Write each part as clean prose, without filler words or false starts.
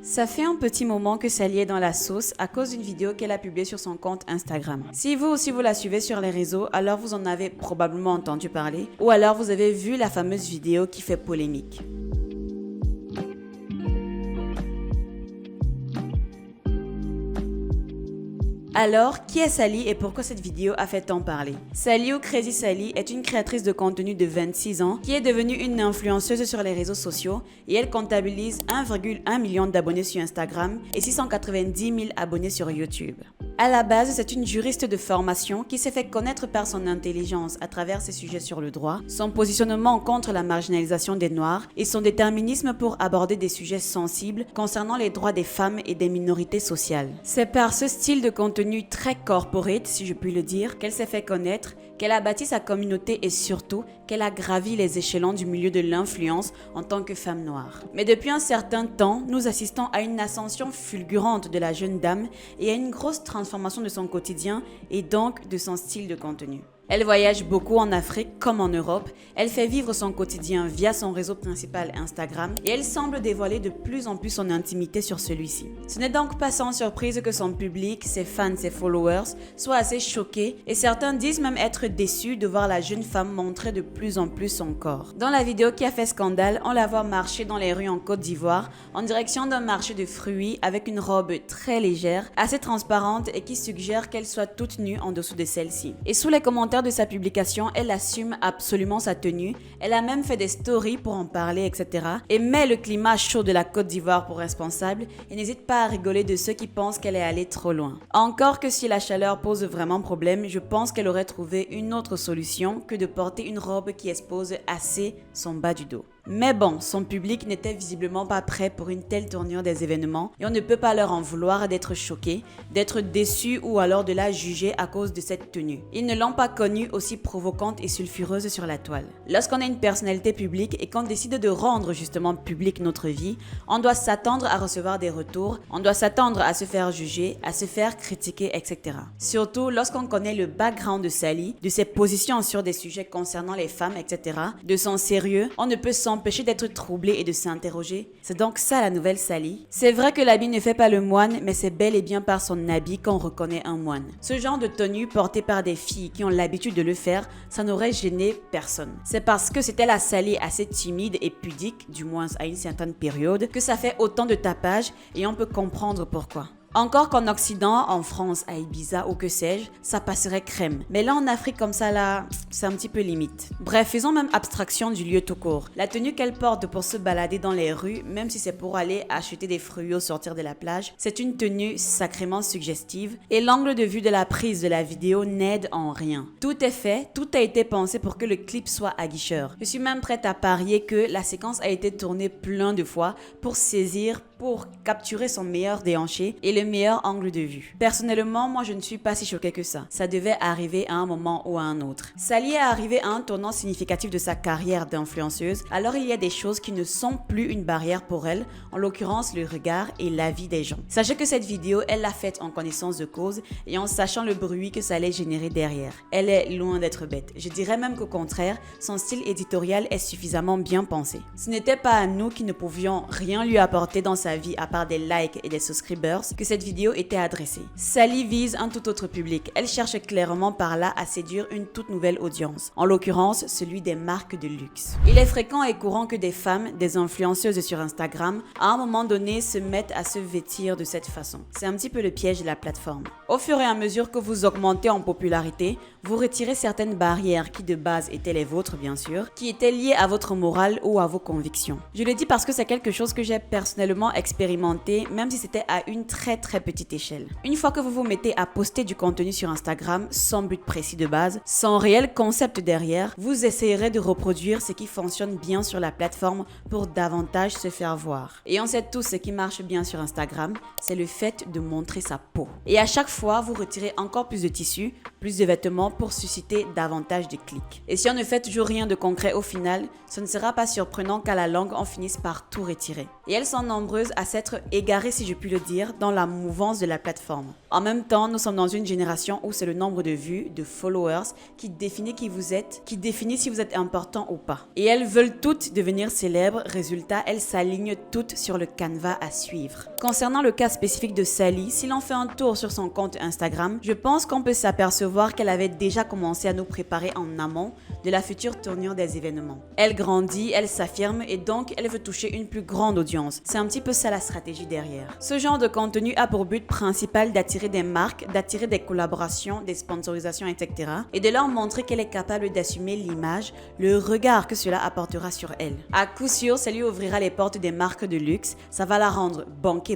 Ça fait un petit moment que Sally est dans la sauce à cause d'une vidéo qu'elle a publiée sur son compte Instagram. Si vous aussi vous la suivez sur les réseaux, alors vous en avez probablement entendu parler, ou alors vous avez vu la fameuse vidéo qui fait polémique. Alors, qui est Sally et pourquoi cette vidéo a fait tant parler? Sally ou Crazy Sally est une créatrice de contenu de 26 ans qui est devenue une influenceuse sur les réseaux sociaux et elle comptabilise 1,1 million d'abonnés sur Instagram et 690 000 abonnés sur YouTube. À la base, c'est une juriste de formation qui s'est fait connaître par son intelligence à travers ses sujets sur le droit, son positionnement contre la marginalisation des Noirs et son déterminisme pour aborder des sujets sensibles concernant les droits des femmes et des minorités sociales. C'est par ce style de contenu très corporate, si je puis le dire, qu'elle s'est fait connaître, qu'elle a bâti sa communauté et surtout qu'elle a gravi les échelons du milieu de l'influence en tant que femme noire. Mais depuis un certain temps, nous assistons à une ascension fulgurante de la jeune dame et à une grosse transformation de son quotidien et donc de son style de contenu. Elle voyage beaucoup en Afrique comme en Europe, elle fait vivre son quotidien via son réseau principal Instagram et elle semble dévoiler de plus en plus son intimité sur celui-ci. Ce n'est donc pas sans surprise que son public, ses fans, ses followers soient assez choqués et certains disent même être déçus de voir la jeune femme montrer de plus en plus son corps. Dans la vidéo qui a fait scandale, on la voit marcher dans les rues en Côte d'Ivoire en direction d'un marché de fruits avec une robe très légère, assez transparente et qui suggère qu'elle soit toute nue en dessous de celle-ci. Et sous les commentaires de sa publication, elle assume absolument sa tenue, elle a même fait des stories pour en parler, etc. et met le climat chaud de la Côte d'Ivoire pour responsable et n'hésite pas à rigoler de ceux qui pensent qu'elle est allée trop loin. Encore que si la chaleur pose vraiment problème, je pense qu'elle aurait trouvé une autre solution que de porter une robe qui expose assez son bas du dos. Mais bon, son public n'était visiblement pas prêt pour une telle tournure des événements et on ne peut pas leur en vouloir d'être choqués, d'être déçus ou alors de la juger à cause de cette tenue. Ils ne l'ont pas connue aussi provocante et sulfureuse sur la toile. Lorsqu'on est une personnalité publique et qu'on décide de rendre justement publique notre vie, on doit s'attendre à recevoir des retours, on doit s'attendre à se faire juger, à se faire critiquer, etc. Surtout lorsqu'on connaît le background de Sally, de ses positions sur des sujets concernant les femmes, etc., de son sérieux, on ne peut s'empêcher d'être troublé et de s'interroger. C'est donc ça la nouvelle Sally? C'est vrai que l'habit ne fait pas le moine, mais c'est bel et bien par son habit qu'on reconnaît un moine. Ce genre de tenue portée par des filles qui ont l'habitude de le faire, ça n'aurait gêné personne. C'est parce que c'était la Sally assez timide et pudique, du moins à une certaine période, que ça fait autant de tapage et on peut comprendre pourquoi. Encore qu'en Occident, en France, à Ibiza ou que sais-je, ça passerait crème. Mais là en Afrique comme ça là, c'est un petit peu limite. Bref, faisons même abstraction du lieu tout court. La tenue qu'elle porte pour se balader dans les rues, même si c'est pour aller acheter des fruits au sortir de la plage, c'est une tenue sacrément suggestive et l'angle de vue de la prise de la vidéo n'aide en rien. Tout est fait, tout a été pensé pour que le clip soit aguicheur. Je suis même prête à parier que la séquence a été tournée plein de fois pour capturer son meilleur déhanché et le meilleur angle de vue. Personnellement, moi je ne suis pas si choquée que ça. Ça devait arriver à un moment ou à un autre. Sally est arrivée à un tournant significatif de sa carrière d'influenceuse, alors il y a des choses qui ne sont plus une barrière pour elle, en l'occurrence le regard et l'avis des gens. Sachez que cette vidéo, elle l'a faite en connaissance de cause et en sachant le bruit que ça allait générer derrière. Elle est loin d'être bête. Je dirais même qu'au contraire, son style éditorial est suffisamment bien pensé. Ce n'était pas à nous qui ne pouvions rien lui apporter dans sa vie à part des likes et des subscribers que cette vidéo était adressée. Sally vise un tout autre public. Elle cherche clairement par là à séduire une toute nouvelle audience, en l'occurrence celui des marques de luxe. Il est fréquent et courant que des femmes, des influenceuses sur Instagram, à un moment donné se mettent à se vêtir de cette façon. C'est un petit peu le piège de la plateforme. Au fur et à mesure que vous augmentez en popularité, vous retirez certaines barrières qui de base étaient les vôtres bien sûr, qui étaient liées à votre morale ou à vos convictions. Je le dis parce que c'est quelque chose que j'ai personnellement expérimenté, même si c'était à une très petite échelle. Une fois que vous vous mettez à poster du contenu sur Instagram sans but précis de base, sans réel concept derrière, vous essayerez de reproduire ce qui fonctionne bien sur la plateforme pour davantage se faire voir. Et on sait tous ce qui marche bien sur Instagram, c'est le fait de montrer sa peau. Et à chaque fois, vous retirez encore plus de tissus, plus de vêtements pour susciter davantage de clics. Et si on ne fait toujours rien de concret au final, ce ne sera pas surprenant qu'à la longue, on finisse par tout retirer. Et elles sont nombreuses nombreuses à s'être égarées, si je puis le dire, dans la mouvance de la plateforme. En même temps, nous sommes dans une génération où c'est le nombre de vues, de followers qui définit qui vous êtes, qui définit si vous êtes important ou pas. Et elles veulent toutes devenir célèbres, résultat, elles s'alignent toutes sur le canevas à suivre. Concernant le cas spécifique de Sally, si l'on fait un tour sur son compte Instagram, je pense qu'on peut s'apercevoir qu'elle avait déjà commencé à nous préparer en amont de la future tournure des événements. Elle grandit, elle s'affirme et donc elle veut toucher une plus grande audience. C'est un petit peu ça la stratégie derrière. Ce genre de contenu a pour but principal d'attirer des marques, d'attirer des collaborations, des sponsorisations, etc. et de leur montrer qu'elle est capable d'assumer l'image, le regard que cela apportera sur elle. À coup sûr, ça lui ouvrira les portes des marques de luxe, ça va la rendre bankable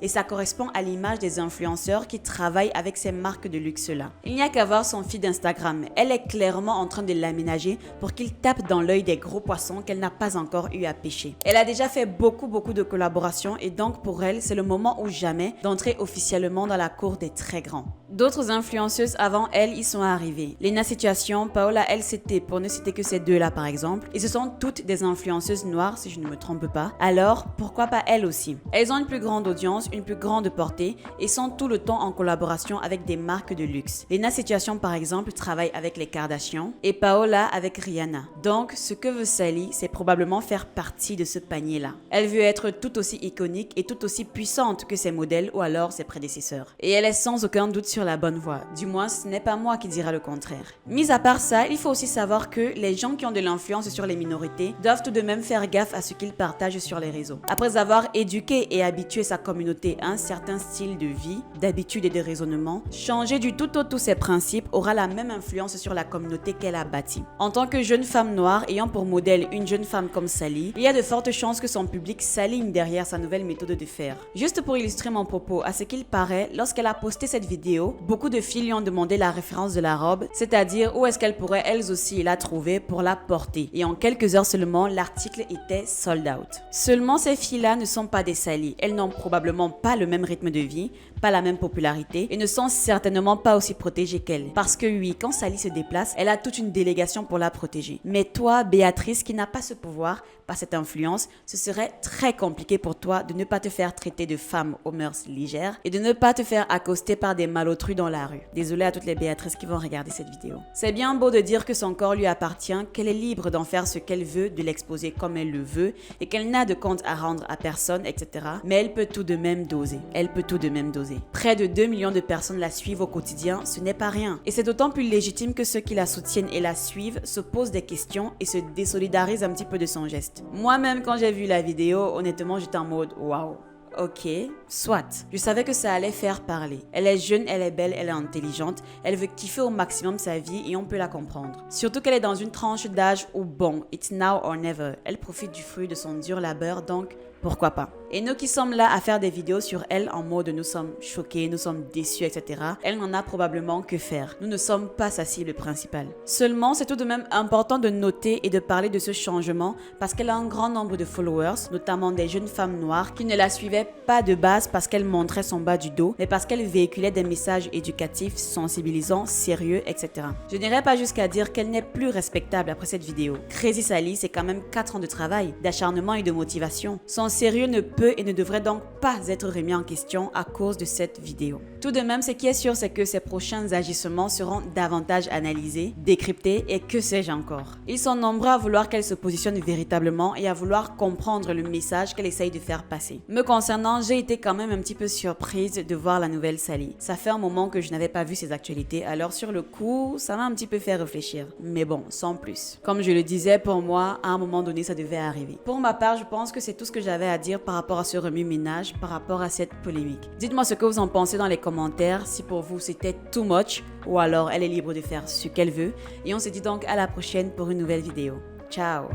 et ça correspond à l'image des influenceurs qui travaillent avec ces marques de luxe-là. Il n'y a qu'à voir son feed Instagram. Elle est clairement en train de l'aménager pour qu'il tape dans l'œil des gros poissons qu'elle n'a pas encore eu à pêcher. Elle a déjà fait beaucoup de collaborations et donc pour elle, c'est le moment ou jamais d'entrer officiellement dans la cour des très grands. D'autres influenceuses avant elle y sont arrivées. Lena Situation, Paola LCT, pour ne citer que ces deux-là par exemple, et ce sont toutes des influenceuses noires si je ne me trompe pas. Alors, pourquoi pas elles aussi? Elles ont une plus grande audience, une plus grande portée et sont tout le temps en collaboration avec des marques de luxe. Lena Situation par exemple travaille avec les Kardashians et Paola avec Rihanna. Donc, ce que veut Sally, c'est probablement faire partie de ce panier-là. Elle veut être tout aussi iconique et tout aussi puissante que ses modèles ou alors ses prédécesseurs. Et elle est sans aucun doute sur la bonne voie. Du moins, ce n'est pas moi qui dira le contraire. Mis à part ça, il faut aussi savoir que les gens qui ont de l'influence sur les minorités doivent tout de même faire gaffe à ce qu'ils partagent sur les réseaux. Après avoir éduqué et habitué sa communauté à un certain style de vie, d'habitude et de raisonnement, changer du tout au tout ses principes aura la même influence sur la communauté qu'elle a bâtie. En tant que jeune femme noire ayant pour modèle une jeune femme comme Sally, il y a de fortes chances que son public s'aligne derrière sa nouvelle méthode de faire. Juste pour illustrer mon propos, à ce qu'il paraît, lorsqu'elle a posté cette vidéo, beaucoup de filles lui ont demandé la référence de la robe, c'est-à-dire où est-ce qu'elles pourraient elles aussi la trouver pour la porter. Et en quelques heures seulement, l'article était sold out. Seulement, ces filles-là ne sont pas des Sally. Elles n'ont probablement pas le même rythme de vie, pas la même popularité et ne sont certainement pas aussi protégées qu'elle. Parce que oui, quand Sally se déplace, elle a toute une délégation pour la protéger. Mais toi, Béatrice, qui n'a pas ce pouvoir, pas cette influence, ce serait très compliqué pour toi de ne pas te faire traiter de femme aux mœurs légères et de ne pas te faire accoster par des malotrus dans la rue. Désolée à toutes les Béatrices qui vont regarder cette vidéo. C'est bien beau de dire que son corps lui appartient, qu'elle est libre d'en faire ce qu'elle veut, de l'exposer comme elle le veut et qu'elle n'a de compte à rendre à personne, etc. Mais elle peut tout de même doser. Elle peut tout de même doser. Près de 2 millions de personnes la suivent au quotidien, ce n'est pas rien. Et c'est d'autant plus légitime que ceux qui la soutiennent et la suivent se posent des questions et se désolidarisent un petit peu de son geste. Moi-même, quand j'ai vu la vidéo, honnêtement, j'étais en mode waouh. Ok, soit. Je savais que ça allait faire parler. Elle est jeune, elle est belle, elle est intelligente, elle veut kiffer au maximum sa vie et on peut la comprendre. Surtout qu'elle est dans une tranche d'âge où bon, it's now or never. Elle profite du fruit de son dur labeur, donc pourquoi pas. Et nous qui sommes là à faire des vidéos sur elle en mode nous sommes choqués, nous sommes déçus, etc. Elle n'en a probablement que faire. Nous ne sommes pas sa cible principale. Seulement, c'est tout de même important de noter et de parler de ce changement parce qu'elle a un grand nombre de followers, notamment des jeunes femmes noires qui ne la suivaient pas de base parce qu'elle montrait son bas du dos, mais parce qu'elle véhiculait des messages éducatifs, sensibilisants, sérieux, etc. Je n'irai pas jusqu'à dire qu'elle n'est plus respectable après cette vidéo. Crazy Sally, c'est quand même 4 ans de travail, d'acharnement et de motivation. Son sérieux ne peut et ne devrait donc pas être remis en question à cause de cette vidéo. Tout de même, ce qui est sûr, c'est que ses prochains agissements seront davantage analysés, décryptés et que sais-je encore. Ils sont nombreux à vouloir qu'elle se positionne véritablement et à vouloir comprendre le message qu'elle essaye de faire passer. Me concernant, j'ai été quand même un petit peu surprise de voir la nouvelle Sally. Ça fait un moment que je n'avais pas vu ses actualités, alors sur le coup, ça m'a un petit peu fait réfléchir. Mais bon, sans plus. Comme je le disais, pour moi, à un moment donné, ça devait arriver. Pour ma part, je pense que c'est tout ce que j'avais à dire par rapport à ce remue-ménage, par rapport à cette polémique. Dites-moi ce que vous en pensez dans les commentaires, si pour vous c'était too much, ou alors elle est libre de faire ce qu'elle veut. Et on se dit donc à la prochaine pour une nouvelle vidéo. Ciao!